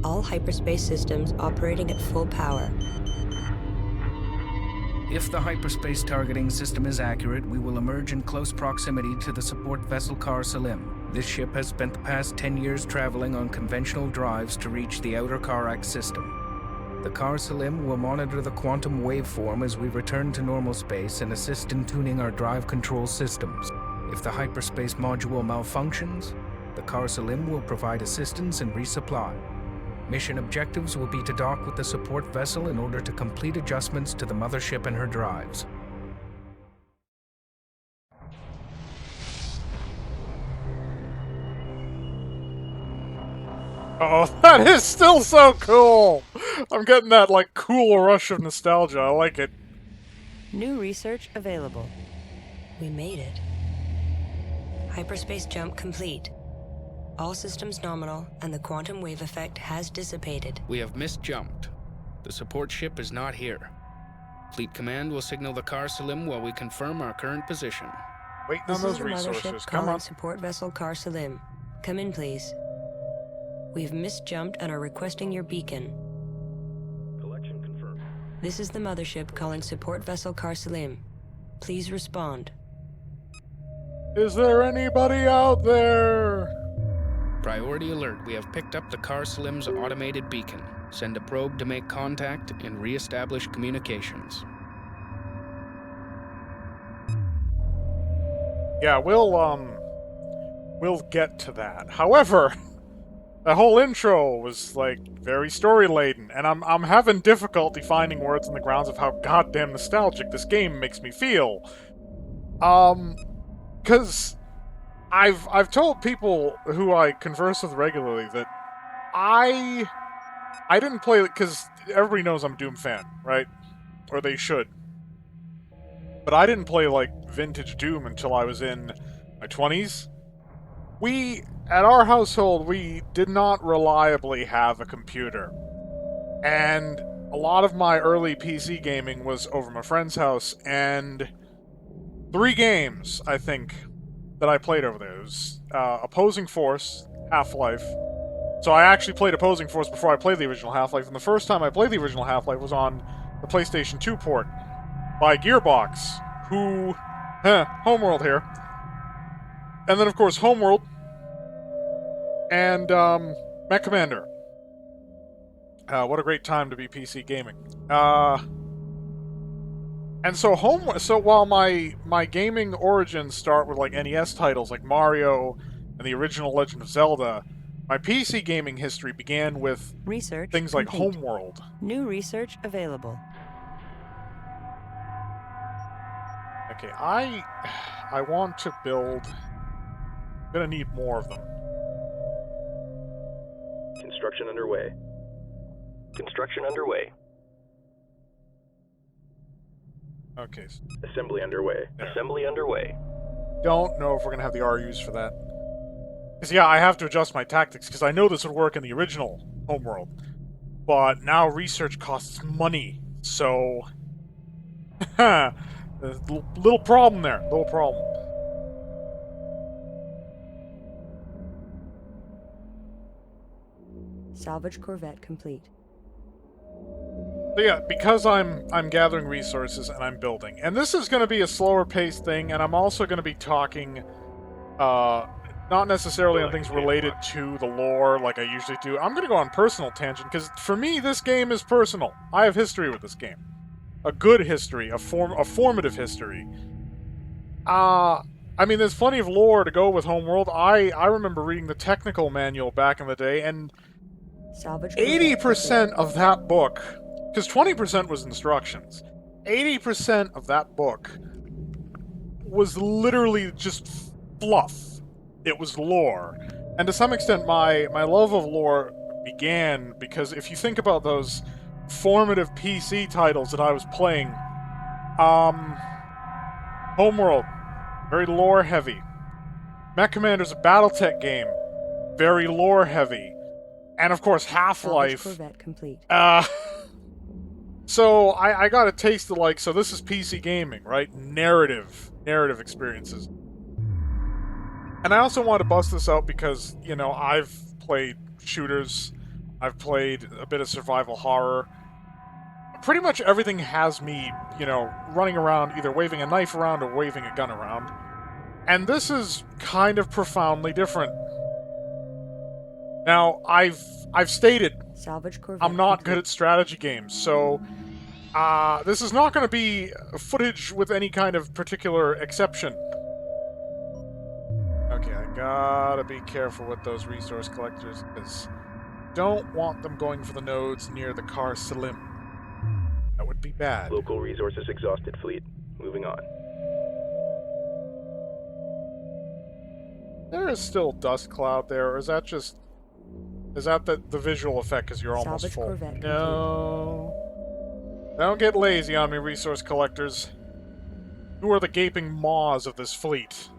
All hyperspace systems operating at full power. If the hyperspace targeting system is accurate, we will emerge in close proximity to the support vessel Kharak Salim. This ship has spent the past 10 years traveling on conventional drives to reach the outer Kharak system. The Kharak Salim will monitor the quantum waveform as we return to normal space and assist in tuning our drive control systems. If the hyperspace module malfunctions, the Kharak Salim will provide assistance and resupply. Mission objectives will be to dock with the support vessel in order to complete adjustments to the mothership and her drives. Oh, that is still so cool! I'm getting that, like, cool rush of nostalgia. I like it. New research available. We made it. Hyperspace jump complete. All systems nominal, and the quantum wave effect has dissipated. We have misjumped. The support ship is not here. Fleet Command will signal the Kharak Salim while we confirm our current position. Waiting This on those is the resources. mothership Come calling on. support vessel Kharak Salim. Come in, please. We've misjumped and are requesting your beacon. Collection confirmed. This is the mothership calling support vessel Kharak Salim. Please respond. Is there anybody out there? Priority alert, we have picked up the Kharak Salim's automated beacon. Send a probe to make contact and re-establish communications. Yeah, we'll get to that. However, the whole intro was, like, very story-laden, and I'm having difficulty finding words on the grounds of how goddamn nostalgic this game makes me feel. Because I've told people who I converse with regularly that I didn't play it because everybody knows I'm a Doom fan, right? Or they should. But I didn't play, like, vintage Doom until I was in my 20s. At our household, we did not reliably have a computer. And a lot of my early PC gaming was over my friend's house, and 3 games, I think, that I played over there. It was Opposing Force, Half-Life. So I actually played Opposing Force before I played the original Half-Life, and the first time I played the original Half-Life was on the PlayStation 2 port by Gearbox, who... Homeworld here. And then, of course, Homeworld, and Mech Commander. What a great time to be PC gaming. And so while my gaming origins start with, like, NES titles like Mario and the original Legend of Zelda, my PC gaming history began with Research things like complete. Homeworld. New research available. Okay, I want to build... I'm gonna need more of them. Construction underway. Construction underway. Okay. Assembly underway. There. Assembly underway. Don't know if we're gonna have the RUs for that. Because, yeah, I have to adjust my tactics, because I know this would work in the original Homeworld. But now research costs money, so... little problem there. Little problem. Salvage corvette complete. So yeah, because I'm gathering resources and I'm building. And this is going to be a slower paced thing, and I'm also going to be talking... not necessarily on things related to the lore like I usually do. I'm going to go on personal tangent, because for me, this game is personal. I have history with this game. A good history, a formative history. I mean, there's plenty of lore to go with Homeworld. I remember reading the technical manual back in the day, and 80% of that book, because 20% was instructions, 80% of that book was literally just fluff. It was lore. And to some extent, my love of lore began because if you think about those formative PC titles that I was playing, Homeworld, very lore heavy. Mech Commander's a BattleTech game, very lore heavy. And of course, Half-Life. Corvette complete. So I got a taste of, like, so this is PC gaming, right? Narrative experiences. And I also wanted to bust this out because, you know, I've played shooters I've played a bit of survival horror. Pretty much everything has me, you know, running around, either waving a knife around or waving a gun around. And this is kind of profoundly different. Now, I've stated Salvage Corvette I'm not complete. good at strategy games, so this is not going to be footage with any kind of particular exception. Okay, I gotta be careful with those resource collectors, because don't want them going for the nodes near the car Salim. That would be bad. Local resources exhausted, fleet. Moving on. There is still dust cloud there, or is that just... Is that the visual effect because you're almost Salvage full? Corvette No. Don't get lazy on me, resource collectors. You are the gaping maws of this fleet.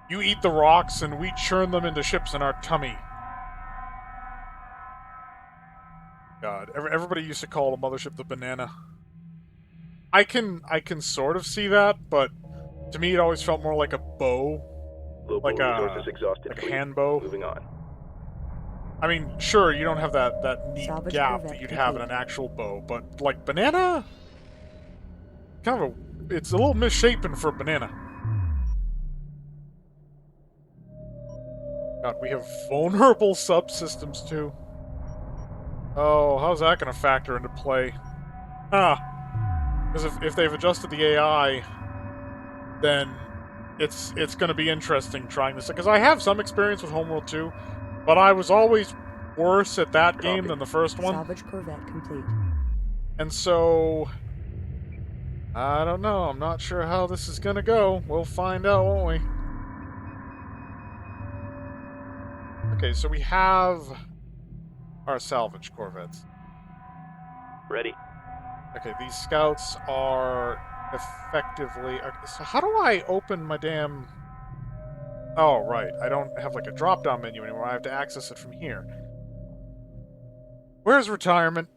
You eat the rocks and we churn them into ships in our tummy. God, everybody used to call the mothership the banana. I can sort of see that, but to me it always felt more like a bow. Local Like resources exhausted, a fleet. hand bow. Moving on. I mean, sure, you don't have that neat Salvage gap Corvette that you'd have in an actual bow, but like banana? Kind of it's a little misshapen for a banana. God, we have vulnerable subsystems too. Oh, how's that going to factor into play? Because if they've adjusted the AI, then it's going to be interesting trying this. Because I have some experience with Homeworld 2, but I was always worse at that game than the first one. Salvage Corvette complete. And so... I don't know. I'm not sure how this is going to go. We'll find out, won't we? Okay, so we have our salvage corvettes. Ready. Okay, these scouts are effectively... Okay, so how do I open my damn... Oh, right. I don't have, like, a drop-down menu anymore. I have to access it from here. Where's retirement?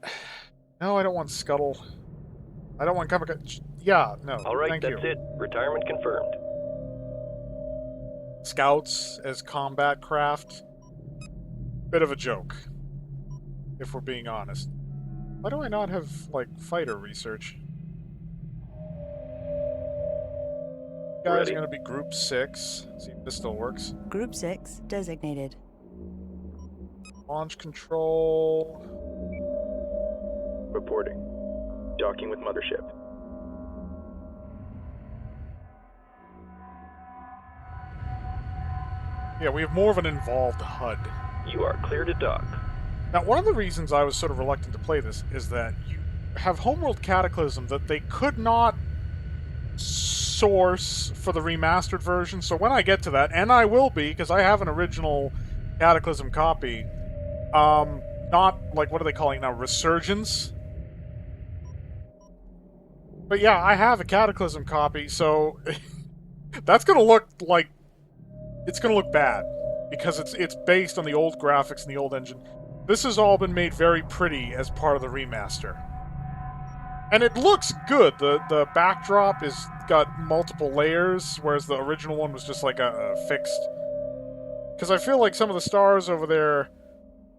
No, I don't want Scuttle. I don't want Kharak. Yeah, no, Alright, thank that's you. it. Retirement confirmed. Scouts as combat craft? Bit of a joke, if we're being honest. Why do I not have, like, fighter research? You guys Ready. are gonna be Group 6. See if this still works. Group 6 designated. Launch control... Reporting. Docking with mothership. Yeah, we have more of an involved HUD. You are clear to dock. Now, one of the reasons I was sort of reluctant to play this is that you have Homeworld Cataclysm that they could not source for the remastered version, so when I get to that, and I will be, because I have an original Cataclysm copy, not, like, what are they calling now, Resurgence? But yeah, I have a Cataclysm copy, so that's gonna look like... It's gonna look bad, because it's based on the old graphics and the old engine. This has all been made very pretty as part of the remaster. And it looks good. The backdrop is got multiple layers, whereas the original one was just like a fixed... Because I feel like some of the stars over there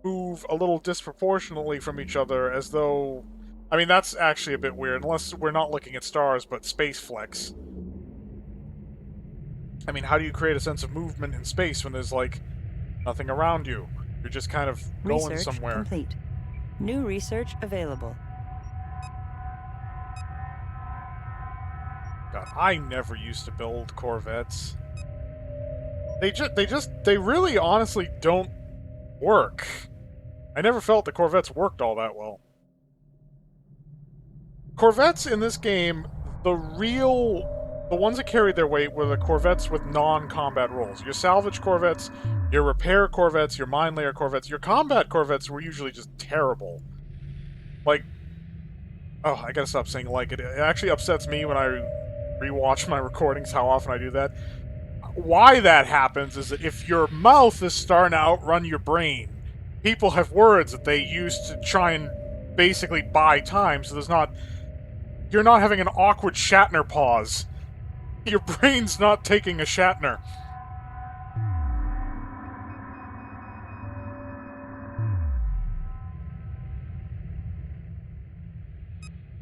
move a little disproportionately from each other, as though... I mean, that's actually a bit weird, unless we're not looking at stars, but space flex. I mean, how do you create a sense of movement in space when there's, like, nothing around you? You're just kind of going Research somewhere. complete. New research available. God, I never used to build Corvettes. They really honestly don't work. I never felt the Corvettes worked all that well. Corvettes in this game, the ones that carried their weight were the Corvettes with non-combat roles. Your salvage Corvettes, your repair Corvettes, your mine layer Corvettes. Your combat Corvettes were usually just terrible. Like, oh, I gotta stop saying like. It actually upsets me when I rewatch my recordings how often I do that. Why that happens is that if your mouth is starting to outrun your brain, people have words that they use to try and basically buy time, so you're not having an awkward Shatner pause. Your brain's not taking a Shatner.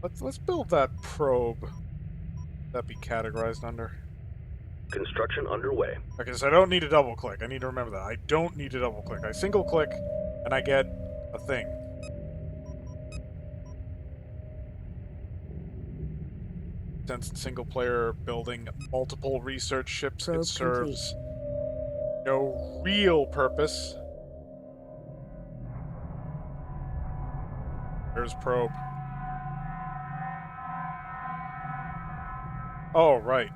Let's build that probe. That be categorized under. Construction underway. Okay, so I don't need to double click. I need to remember that. I don't need to double click. I single click and I get a thing. Since single player building multiple research ships, Probe it serves no real purpose. There's probe. Oh, right.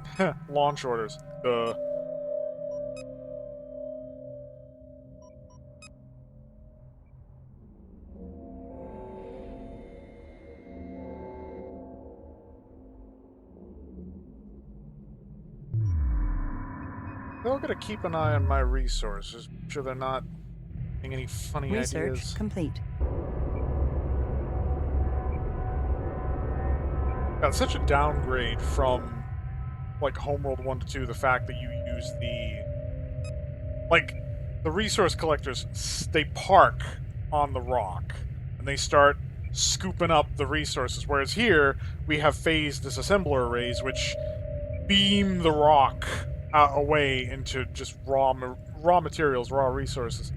Launch orders. Duh. Still gotta keep an eye on my resources. Make sure they're not getting any funny Research ideas. complete. Got such a downgrade from like Homeworld 1 to 2, the fact that you use the resource collectors, they park on the rock and they start scooping up the resources, whereas here we have phased disassembler arrays which beam the rock away into just raw materials, raw resources.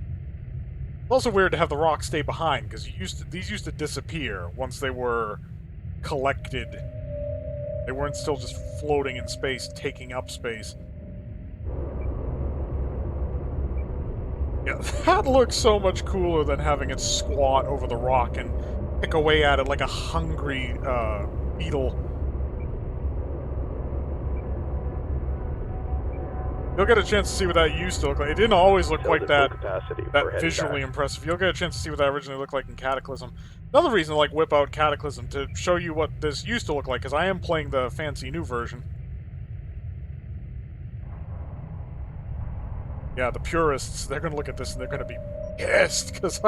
It's also weird to have the rock stay behind, because these used to disappear once they were collected. They weren't still just floating in space, taking up space. Yeah, that looks so much cooler than having it squat over the rock and pick away at it like a hungry beetle. You'll get a chance to see what that used to look like. It didn't always look quite that visually impressive. You'll get a chance to see what that originally looked like in Cataclysm. Another reason to like whip out Cataclysm, to show you what this used to look like, because I am playing the fancy new version. Yeah, the purists, they're gonna look at this and they're gonna be pissed, because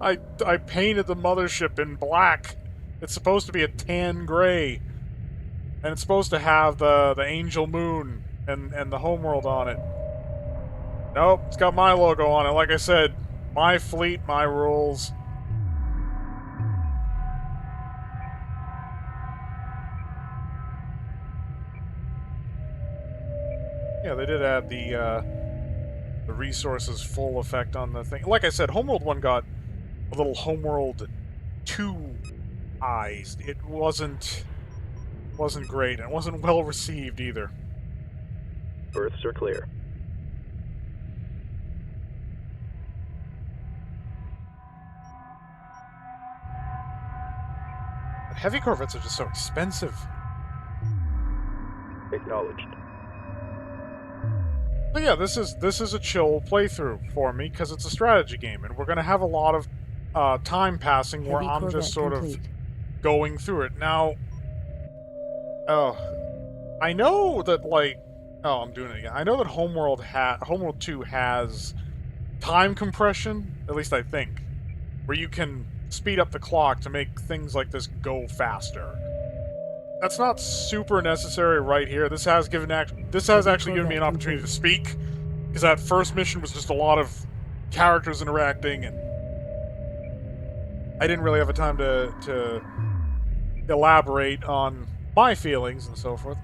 I painted the mothership in black. It's supposed to be a tan gray. And it's supposed to have the angel moon and the homeworld on it. Nope, it's got my logo on it. Like I said, my fleet, my rules. Yeah, they did add the resources full effect on the thing. Like I said, Homeworld 1 got a little Homeworld 2 eyes. It wasn't great. It wasn't well received either. Berths are clear. But heavy corvettes are just so expensive. Acknowledged. But yeah, this is a chill playthrough for me because it's a strategy game, and we're gonna have a lot of time passing where Heavy I'm corvette just sort complete. of going through it. Now, I know that I'm doing it again. I know that Homeworld 2 has time compression, at least I think, where you can speed up the clock to make things like this go faster. That's not super necessary right here. This has actually given me an opportunity to speak, because that first mission was just a lot of characters interacting, and I didn't really have a time to elaborate on my feelings and so forth.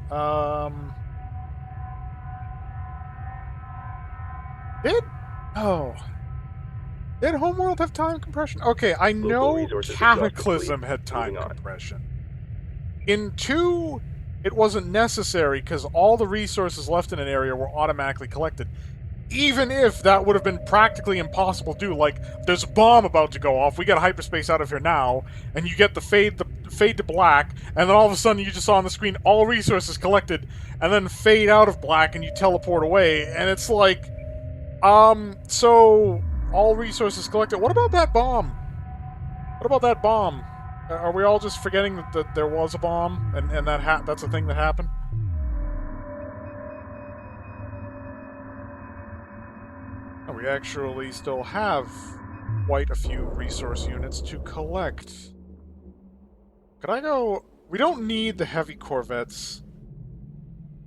Did Homeworld have time compression? Okay, I know Cataclysm had time compression. In 2, it wasn't necessary because all the resources left in an area were automatically collected. Even if that would have been practically impossible to do, like, there's a bomb about to go off, we got hyperspace out of here now, and you get the fade to black, and then all of a sudden you just saw on the screen all resources collected, and then fade out of black and you teleport away, and it's like, so all resources collected. What about that bomb? What about that bomb? Are we all just forgetting that there was a bomb and that's a thing that happened? And we actually still have quite a few resource units to collect. Could I go... We don't need the heavy corvettes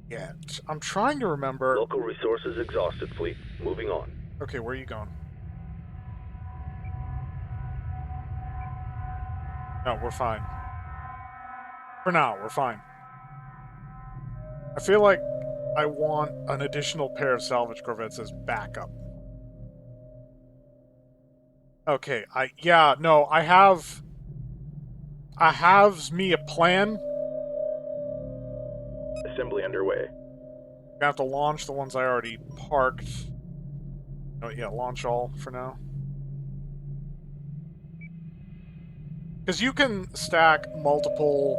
yet. I'm trying to remember... Local resources exhausted, fleet. Moving on. Okay, where are you going? No, we're fine. For now, we're fine. I feel like I want an additional pair of salvage corvettes as backup. Okay, I have me a plan. Assembly underway. I have to launch the ones I already parked. Oh yeah, launch all for now. Because you can stack multiple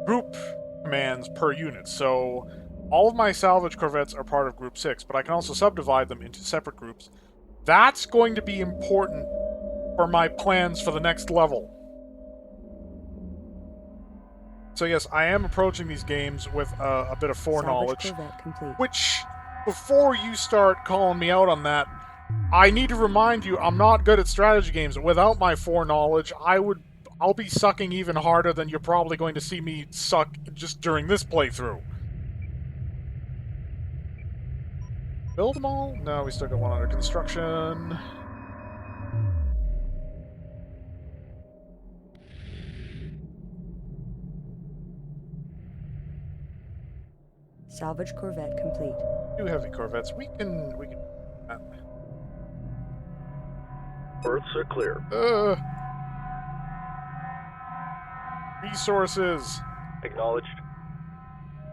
group commands per unit, so all of my salvage corvettes are part of Group 6, but I can also subdivide them into separate groups. That's going to be important for my plans for the next level. So yes, I am approaching these games with a bit of foreknowledge, which, before you start calling me out on that, I need to remind you, I'm not good at strategy games. Without my foreknowledge, I'll be sucking even harder than you're probably going to see me suck just during this playthrough. Build them all? No, we still got one under construction. Salvage corvette complete. 2 heavy corvettes. We can. Berths are clear. Resources. Acknowledged.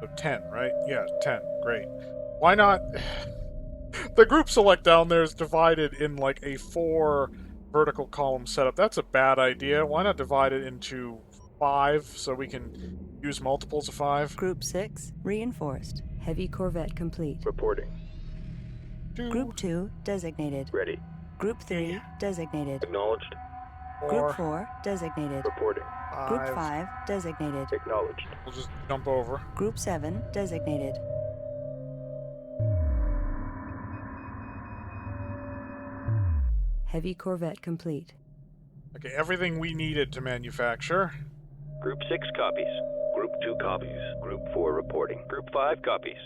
So 10, right? Yeah, 10. Great. Why not? The group select down there is divided in like a 4 vertical column setup. That's a bad idea. Why not divide it into 5 so we can use multiples of 5? Group 6 reinforced. Heavy corvette complete. Reporting. 2, Group 2 designated. Ready. Group 3 designated. Acknowledged. 4, Group 4 designated. Reporting. 5. Group 5 designated. Acknowledged. We'll just jump over. Group 7 designated. Heavy corvette complete. Okay, everything we needed to manufacture. Group 6 copies. Group 2 copies. Group 4 reporting. Group 5 copies.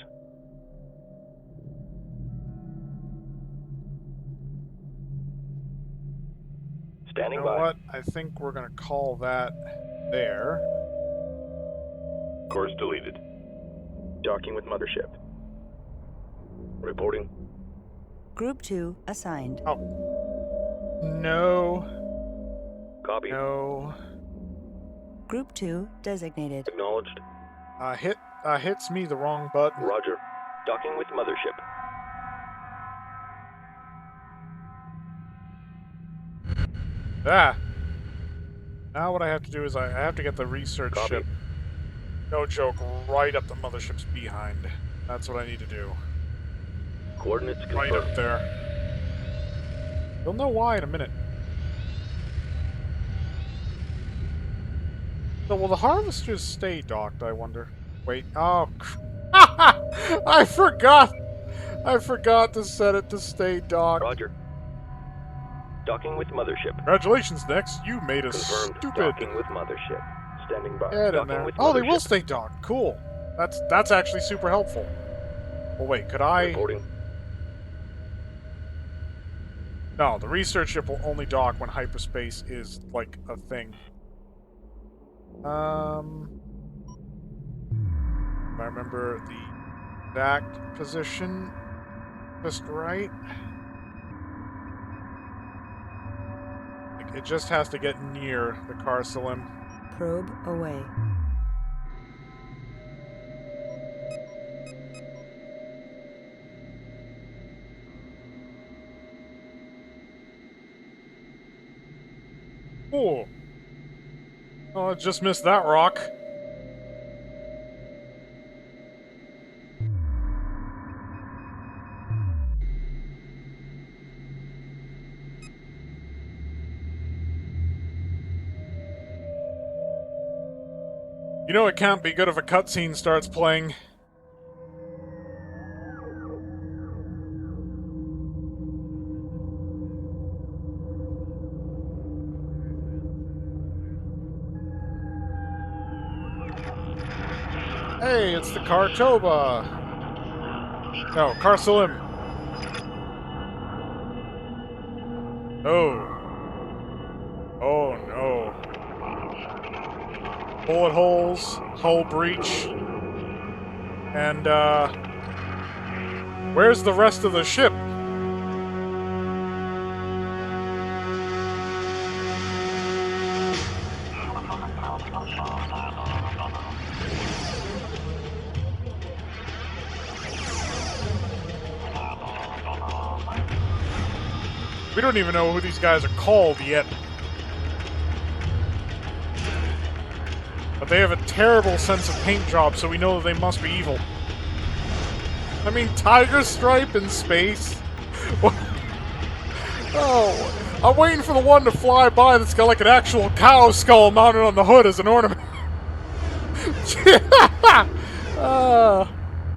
Standing You know by. what? I think we're gonna call that there. Course deleted. Docking with mothership. Reporting. Group 2 assigned. Oh. No. Copy. No. Group 2 designated. Acknowledged. Hits me the wrong button. Roger. Docking with mothership. Ah. Now what I have to do is I have to get the research Copy. ship, no joke, right up the mothership's behind. That's what I need to do. Coordinates Right confirmed. up there. You'll know why in a minute. So will the harvesters stay docked, I wonder? Wait, oh, I forgot! I forgot to set it to stay docked. Roger. Docking with mothership. Congratulations, Nex. You made us Confirmed. stupid. Docking with mothership. Standing by. Get in Docking there. with Oh, they mothership. will stay docked. Cool. That's actually super helpful. Well, wait, could I... Reporting. No, the research ship will only dock when hyperspace is, like, a thing. If I remember the exact position just right. Like, it just has to get near the car Salim. Probe away. Oh. Oh, I just missed that rock. You know it can't be good if a cutscene starts playing. Hey, it's the Kartoba! No, Karsalim! Oh. Oh no. bullet holes, hull breach, and, where's the rest of the ship? We don't even know who these guys are called yet. But they have a terrible sense of paint job, so we know that they must be evil. I mean, Tiger Stripe in space? Oh, I'm waiting for the one to fly by that's got like an actual cow skull mounted on the hood as an ornament.